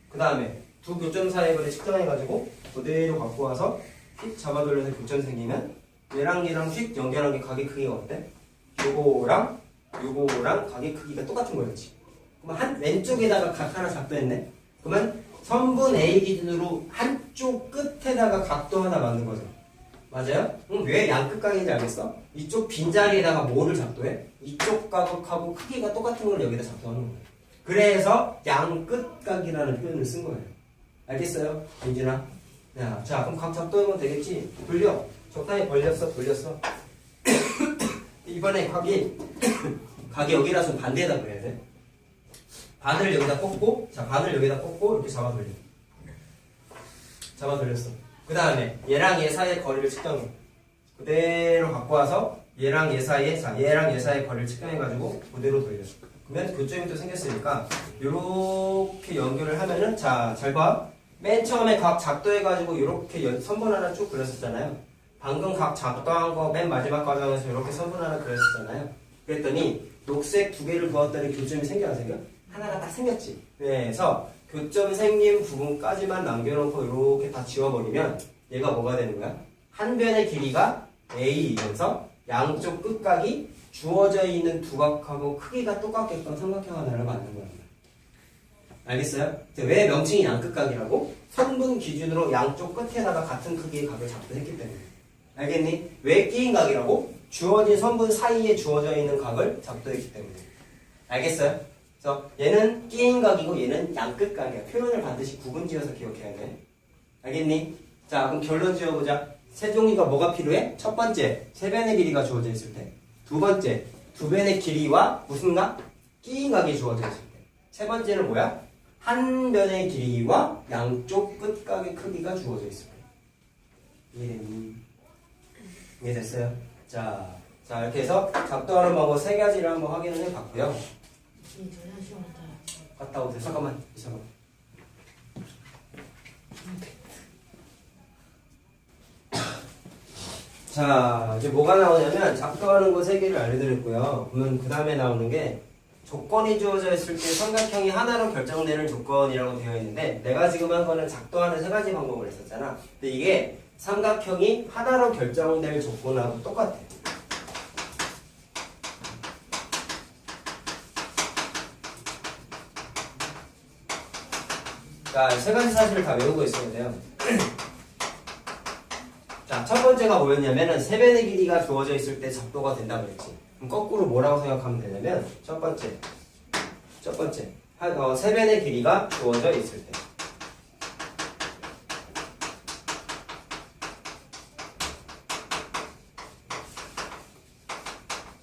그 다음에 두 교점 사이의 거리 측정해가지고 그대로 갖고 와서 휙 잡아 돌려서 교점 생기면 얘랑 얘랑 휙 연결한 게 각의 크기가 어때? 요거랑 각의 크기가 똑같은 거였지. 그러면 한 왼쪽에다가 각 하나 작도했네. 그러면 선분 A 기준으로 한쪽 끝에다가 각도 하나 만든 거죠. 맞아요? 왜 양끝각인지 알겠어? 이쪽 빈자리에다가 뭐를 작도해? 이쪽 각하고 크기가 똑같은 걸 여기다 작도하는 거예요. 그래서 양끝각이라는 표현을 쓴 거예요. 알겠어요? 민진아? 자, 그럼 각 작도하면 되겠지? 돌려. 적당히 벌렸어, 돌렸어. 이번에 각이 여기라서 반대에다 그려야 돼. 반을 여기다 꽂고, 자, 반을 여기다 꽂고, 이렇게 잡아 돌려. 잡아 돌렸어. 그 다음에 얘랑 얘 사이의 거리를 측정해. 그대로 갖고 와서 얘랑 얘 사이의 거리를 측정해가지고 그대로 돌려. 그러면 교점이 또 생겼으니까 이렇게 연결을 하면은 자, 잘 봐. 맨 처음에 각 작도해가지고 이렇게 선분 하나 쭉 그렸었잖아요. 방금 각 작도한 거 맨 마지막 과정에서 이렇게 선분 하나 그렸었잖아요. 그랬더니 녹색 두 개를 그었더니 교점이 생겨 안 생겨? 하나가 딱 생겼지. 그래서 교점 생긴 부분까지만 남겨놓고 이렇게 다 지워버리면 얘가 뭐가 되는 거야? 한 변의 길이가 A이면서 양쪽 끝각이 주어져 있는 두 각하고 크기가 똑같게끔 삼각형 하나를 만든 거야. 알겠어요? 왜 명칭이 양끝각이라고? 선분 기준으로 양쪽 끝에다가 같은 크기의 각을 작도했기 때문에. 알겠니? 왜 끼인 각이라고? 주어진 선분 사이에 주어져 있는 각을 작도했기 때문에. 알겠어요? 그래서 얘는 끼인 각이고 얘는 양끝 각이야. 표현을 반드시 구분지어서 기억해야 돼. 알겠니? 자, 그럼 결론 지어보자. 세종이가 뭐가 필요해? 첫 번째, 세 변의 길이가 주어져 있을 때. 두 번째, 두 변의 길이와 무슨 각? 끼인 각이 주어져 있을 때. 세 번째는 뭐야? 한 변의 길이와 양쪽 끝각의 크기가 주어져 있을 때. 이해됐어요? 자, 이렇게 해서 작도하는 방법 세 가지를 한번 확인을 해봤고요. 이 전화 시험 같아요. 갔다 오세요. 잠깐만. 자, 이제 뭐가 나오냐면 작도하는 거 세 개를 알려드렸고요. 그러면 그 다음에 나오는 게 조건이 주어져 있을 때 삼각형이 하나로 결정되는 조건이라고 되어 있는데 내가 지금 한 거는 작도하는 세 가지 방법을 했었잖아. 근데 이게 삼각형이 하나로 결정될 조건하고 똑같아. 자, 세 가지 사실을 다 외우고 있어야 돼요. 자, 첫 번째가 뭐였냐면은 세 변의 길이가 주어져 있을 때 작도가 된다고 그랬지. 그럼 거꾸로 뭐라고 생각하면 되냐면 첫 번째, 세 변의 길이가 주어져 있을 때.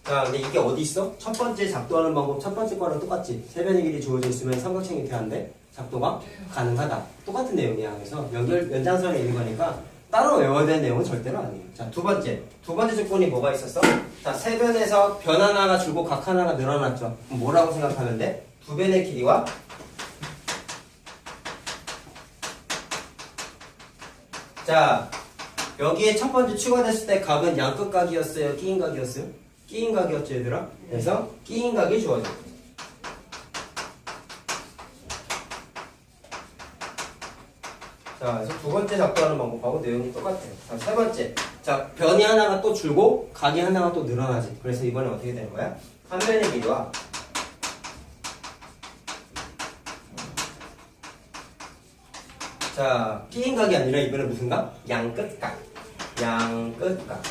자, 근데 이게 어디 있어? 첫 번째 작도하는 방법 첫 번째 거랑 똑같지. 세 변의 길이 주어져 있으면 삼각형이 돼안돼? 작도가 가능하다. 똑같은 내용이야. 그래서 연장선에 있는 거니까 따로 외워야 되는 내용은 절대로 아니에요. 자, 두 번째 조건이 뭐가 있었어? 자, 세 변에서 변 하나가 줄고 각 하나가 늘어났죠. 그럼 뭐라고 생각하면 돼? 두 변의 길이와 자, 여기에 첫 번째 추가됐을 때 각은 양끝 각이었어요? 끼인 각이었어요? 끼인 각이었죠, 얘들아? 그래서 끼인 각이 주어져. 자, 그래서 두 번째 작도하는 방법하고 내용이 똑같아요. 자, 세 번째. 자, 변이 하나가 또 줄고 각이 하나가 또 늘어나지. 그래서 이번에 어떻게 되는 거야? 한 변의 길이와 자, 끼인 각이 아니라 이번에 무슨 각? 양끝 각. 양끝 각.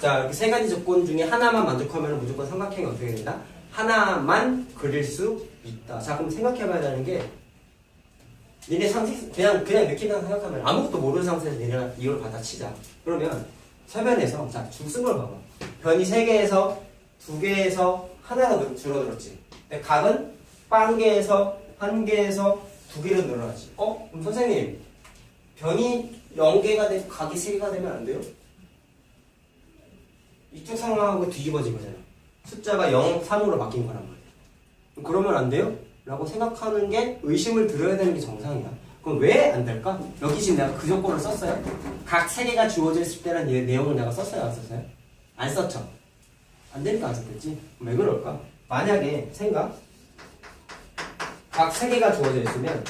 자, 이렇게 세 가지 조건 중에 하나만 만족하면 무조건 삼각형이 어떻게 된다? 하나만 그릴 수 있다. 자, 그럼 생각해봐야 되는 게 니네 상식 그냥 느끼는 생각하면 아무것도 모르는 상태에서 니네가 이걸 받아치자. 그러면 세 변에서 자, 줄 쓴 걸 봐봐. 변이 세 개에서 두 개에서 하나가 줄어들었지. 근데 각은 한 개에서 두 개로 늘어나지. 그럼 선생님 변이 0개가 되고 각이 3개가 되면 안 돼요? 이쪽 상황하고 뒤집어진 거잖아. 숫자가 0, 3으로 바뀐 거란 말이야. 그러면 안 돼요? 라고 생각하는 게 의심을 들어야 되는 게 정상이야. 그럼 왜 안 될까? 여기 지금 내가 그 조건을 썼어요? 각 3개가 주어져 있을 때는 내용을 내가 썼어요? 안 썼어요? 안 썼죠? 안 되니까 안 썼겠지? 왜 그럴까? 만약에 각 3개가 주어져 있으면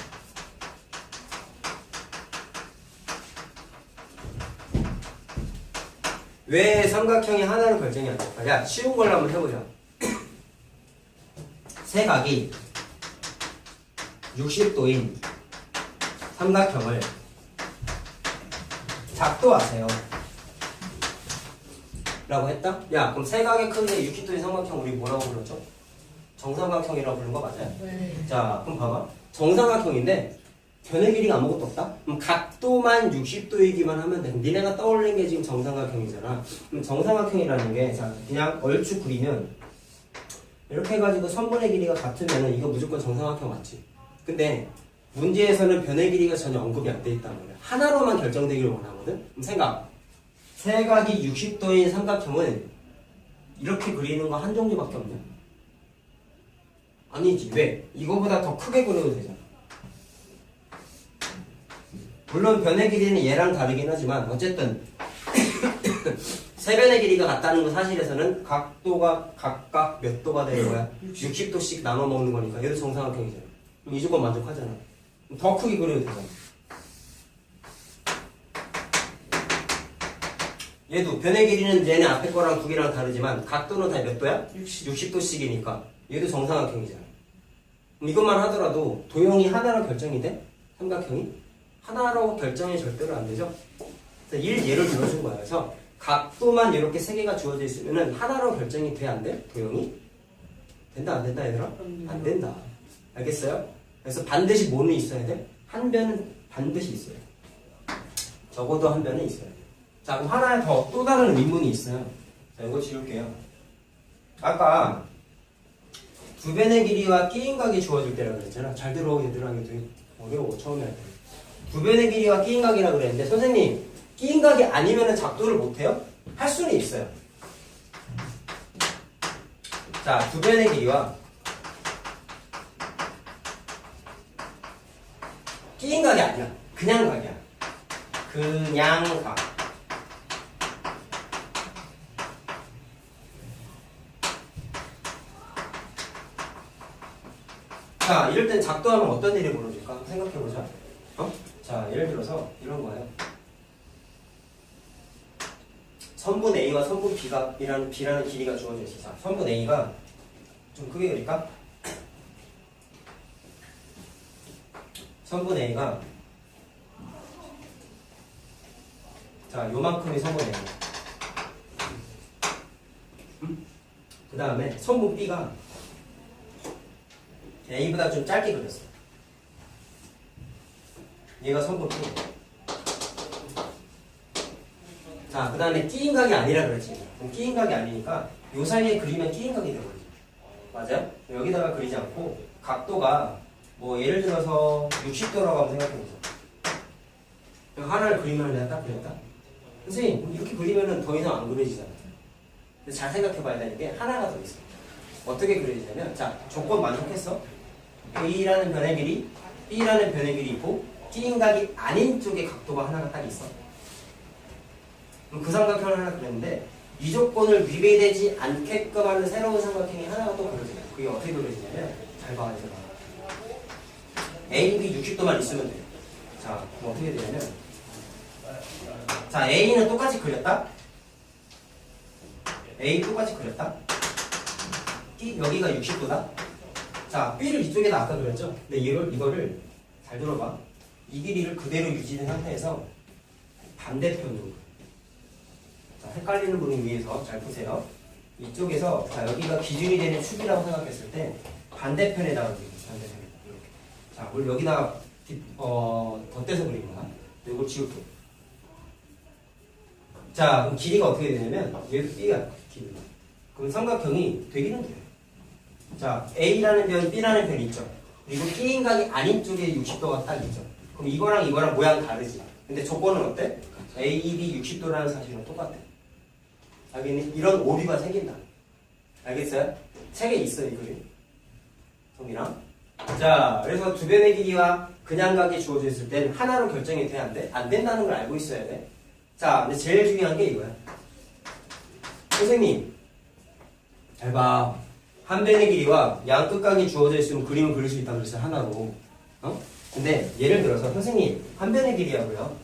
왜 삼각형이 하나로 결정이 안 될까? 야, 쉬운 걸로 한번 해보자. 세 각이 60도인 삼각형을 작도하세요. 라고 했다? 야, 그럼 세 각의 크기가 60도인 삼각형 우리 뭐라고 불렀죠? 정삼각형이라고 부른 거 맞아요? 네. 자, 그럼 봐봐. 정삼각형인데 변의 길이가 아무것도 없다? 그럼 각도만 60도이기만 하면 돼. 그럼 니네가 떠올린 게 지금 정삼각형이잖아. 그럼 정삼각형이라는 게 자, 그냥 얼추 그리면 이렇게 해가지고 선분의 길이가 같으면 이거 무조건 정삼각형 맞지? 근데 문제에서는 변의 길이가 전혀 언급이 안 돼 있단 말이야. 하나로만 결정되기를 원하거든? 그럼 생각. 세 각이 60도인 삼각형은 이렇게 그리는 거 한 종류밖에 없냐? 아니지. 왜? 이거보다 더 크게 그려도 되잖아. 물론 변의 길이는 얘랑 다르긴 하지만 어쨌든 세 변의 길이가 같다는 거 사실에서는 각도가 각각 몇 도가 되는 거야? 60도씩 나눠 먹는 거니까 얘도 정삼각형이잖아. 그럼 이 조건 만족하잖아. 그럼 더 크게 그려도 되잖아. 얘도 변의 길이는 얘네 앞에 거랑 두 개랑 다르지만 각도는 다 몇 도야? 60도씩이니까 얘도 정삼각형이잖아. 그럼 이것만 하더라도 도형이 하나로 결정이 돼? 삼각형이? 하나로 결정이 절대로 안 되죠? 예를 들어준 거야. 그래서 각도만 이렇게 세 개가 주어져 있으면은 하나로 결정이 돼, 안 돼? 도형이? 된다, 안 된다, 얘들아? 안 된다. 알겠어요? 그래서 반드시 뭐는 있어야 돼? 한 변은 반드시 있어요. 적어도 한 변은 있어요. 자, 그럼 하나 더 또 다른 의문이 있어요. 자, 이거 지울게요. 아까 두 변의 길이와 끼인각이 주어질 때라고 그랬잖아. 잘 들어, 얘들아. 이거 되게 어려워, 처음에 할 때. 두 변의 길이와 끼인각이라고 그랬는데, 선생님, 끼인각이 아니면 작도를 못해요? 할 수는 있어요. 자, 두 변의 길이와 끼인각이 아니야. 그냥 각이야. 그냥 각. 자, 이럴 땐 작도하면 어떤 일이 벌어질까? 한번 생각해보자. 자, 예를 들어서 이런 거예요. 선분 A와 선분 B라는 길이가 주어져 있어. 자, 선분 A가 좀 크게 그릴까? 선분 A가 자, 요만큼의 선분 A. 그 다음에 선분 B가 A보다 좀 짧게 그렸어. 얘가 선분 B. 자, 그 다음에 끼인각이 아니라 그랬지. 그럼 끼인각이 아니니까 요 사이에 그리면 끼인각이 되거든요. 맞아요? 여기다가 그리지 않고 각도가 뭐 예를 들어서 60도라고 한번 생각해보자. 하나를 그리면 내가 딱 그렸다. 선생님, 이렇게 그리면은 더 이상 안 그려지잖아. 근데 잘 생각해봐야 되는 게 하나가 더 있어. 어떻게 그려지냐면, 자, 조건 만족했어? A라는 변의 길이, B라는 변의 길이 있고, 끼인각이 아닌 쪽에 각도가 하나가 딱 있어. 그럼 그 삼각형을 하나 그렸는데, 이 조건을 위배되지 않게끔 하는 새로운 삼각형이 하나가 또 그려져요. 그게 어떻게 그려지냐면, 잘 봐, 이제 봐. A, B 60도만 있으면 돼요. 자, 그럼 어떻게 되냐면, 자, A는 똑같이 그렸다. A 똑같이 그렸다. B 여기가 60도다. 자, B를 이쪽에다 아까 그렸죠? 근데 이거를 잘 들어봐. 이 길이를 그대로 유지된 상태에서 반대편으로. 자, 헷갈리는 분을 위해서 잘 보세요. 이쪽에서 자, 여기가 기준이 되는 축이라고 생각했을 때 반대편에다가 그립니다. 반대편에 이렇게. 자, 우리 여기다가 덧대서 그린 거야. 이걸 지울게. 자, 그럼 길이가 어떻게 되냐면 얘도 B가 길이가. 그럼 삼각형이 되기는 돼요. 자, A라는 변, B라는 변이 있죠. 그리고 B인각이 아닌 쪽에 60도가 딱 있죠. 그럼 이거랑 모양 다르지. 근데 조건은 어때? A, B 60도라는 사실은 똑같아. 여기는 이런 오류가 생긴다. 알겠어요? 책에 있어, 이 그림. 동이랑. 자, 그래서 두 변의 길이와 그냥 각이 주어져 있을 땐 하나로 결정이 돼, 안 돼? 안 된다는 걸 알고 있어야 돼. 자, 근데 제일 중요한 게 이거야. 선생님, 잘 봐. 한 변의 길이와 양 끝각이 주어져 있으면 그림을 그릴 수 있다고 그랬어요, 하나로. 근데 예를 들어서 선생님, 한 변의 길이하고요.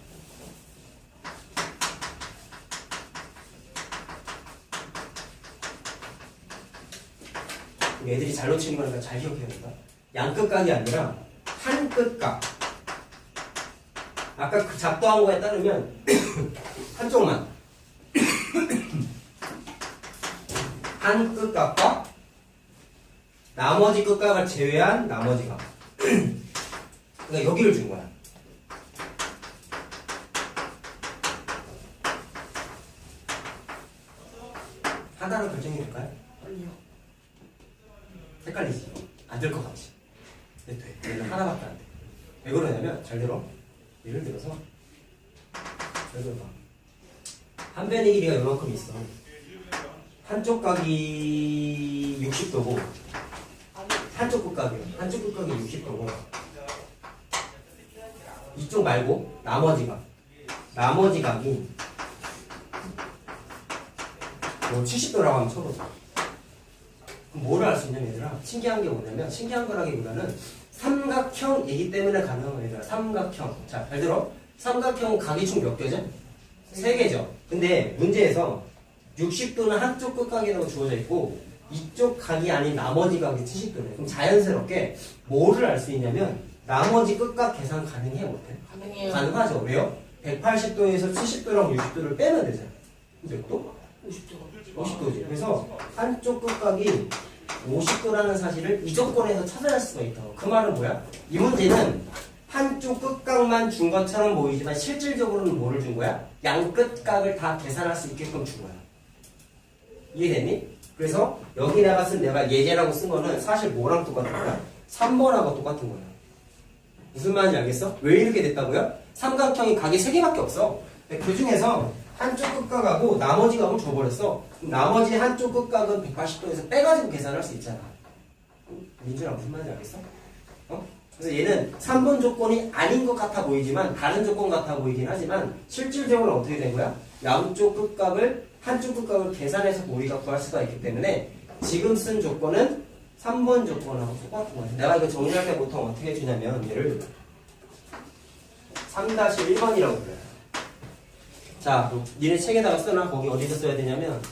애들이 잘 놓치는 거니까 잘 기억해야 된다. 양 끝각이 아니라 한 끝각. 아까 그 작도한 거에 따르면 한쪽만 한 끝각과 나머지 끝각을 제외한 나머지 각. 그러니까 여기를 준 거야. 하나로 결정이 될까요? 아니요. 헷갈리지? 안 될 것 같지? 근데 돼. 얘는 하나밖에 안 돼. 왜 그러냐면 잘 들어. 예를 들어서 잘 들어봐. 한 변의 길이가 이만큼 있어. 한쪽 각이 60도고 한쪽 끝각이요. 한쪽 끝각이 60도고 이쪽 말고 나머지 각이 뭐 70도라고 하면 쳐보자. 그럼 뭐를 알 수 있냐면 얘들아, 신기한 게 뭐냐면, 신기한 거라기보다는 삼각형이기 때문에 가능한 거야. 얘들아, 삼각형. 자, 잘 들어. 삼각형은 각이 총 몇 개죠? 3개죠. 근데 문제에서 60도는 한쪽 끝각이라고 주어져 있고 이쪽 각이 아닌 나머지 각이 70도네. 그럼 자연스럽게 뭐를 알 수 있냐면 나머지 끝각 계산 가능해 못해? 가능해요. 가능하죠. 왜요? 180도에서 70도랑 60도를 빼면 되잖아. 몇 도? 50도. 50도지. 그래서 한쪽 끝각이 50도라는 사실을 이 조건에서 찾아낼 수가 있다. 그 말은 뭐야? 이 문제는 한쪽 끝각만 준 것처럼 보이지만 실질적으로는 뭐를 준 거야? 양 끝각을 다 계산할 수 있게끔 준 거야. 이해됐니? 그래서 여기다가 내가 예제라고 쓴 거는 사실 뭐랑 똑같은 거야? 3번하고 똑같은 거야. 무슨 말인지 알겠어? 왜 이렇게 됐다고요? 삼각형이 각이 3개밖에 없어. 그 중에서 한쪽 끝각하고 나머지 각을 줘버렸어. 나머지 한쪽 끝각은 180도에서 빼가지고 계산할 수 있잖아. 민준아 무슨 말인지 알겠어? 그래서 얘는 3번 조건이 아닌 것 같아 보이지만 다른 조건 같아 보이긴 하지만 실질적으로 어떻게 된 거야? 양쪽 끝각을 한쪽 끝각을 계산해서 우리가 구할 수가 있기 때문에 지금 쓴 조건은 3번 조건하고 똑같은 거야. 내가 이거 정리할 때 보통 어떻게 해주냐면 얘를 3-1번이라고 불러요. 자, 니네 책에다가 써놔. 거기 어디서 써야 되냐면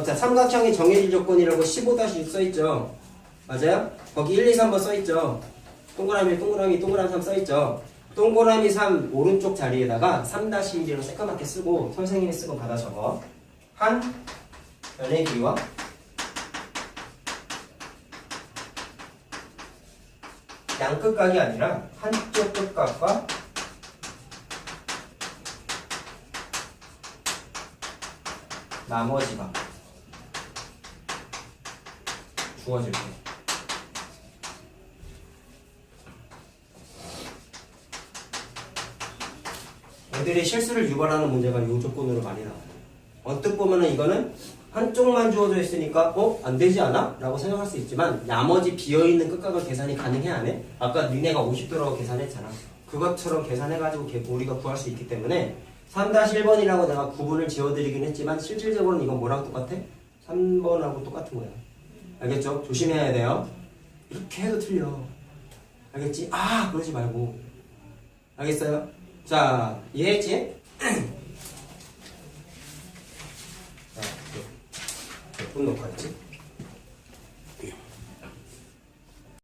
자, 삼각형이 정해질 조건이라고 15-6 써있죠. 맞아요? 거기 1, 2, 3번 써있죠. 동그라미 3 써있죠. 동그라미 3 오른쪽 자리에다가 3-1이라고 새까맣게 쓰고 선생님이 쓰고 받아 적어. 한 연예기와 양끝각이 아니라 한쪽 끝각과 나머지가 주어질 때 애들이 실수를 유발하는 문제가 이 조건으로 많이 나와요. 언뜻 보면은 이거는 한쪽만 주어져 있으니까 안 되지 않아? 라고 생각할 수 있지만 나머지 비어있는 끝각을 계산이 가능해 안 해? 아까 니네가 50도라고 계산했잖아. 그것처럼 계산해가지고 우리가 구할 수 있기 때문에 3-1번이라고 내가 구분을 지어드리긴 했지만 실질적으로는 이건 뭐랑 똑같아? 3번하고 똑같은 거야. 알겠죠? 조심해야 돼요. 이렇게 해도 틀려. 알겠지? 그러지 말고. 알겠어요? 자, 이해했지? 몇 분 녹화했지?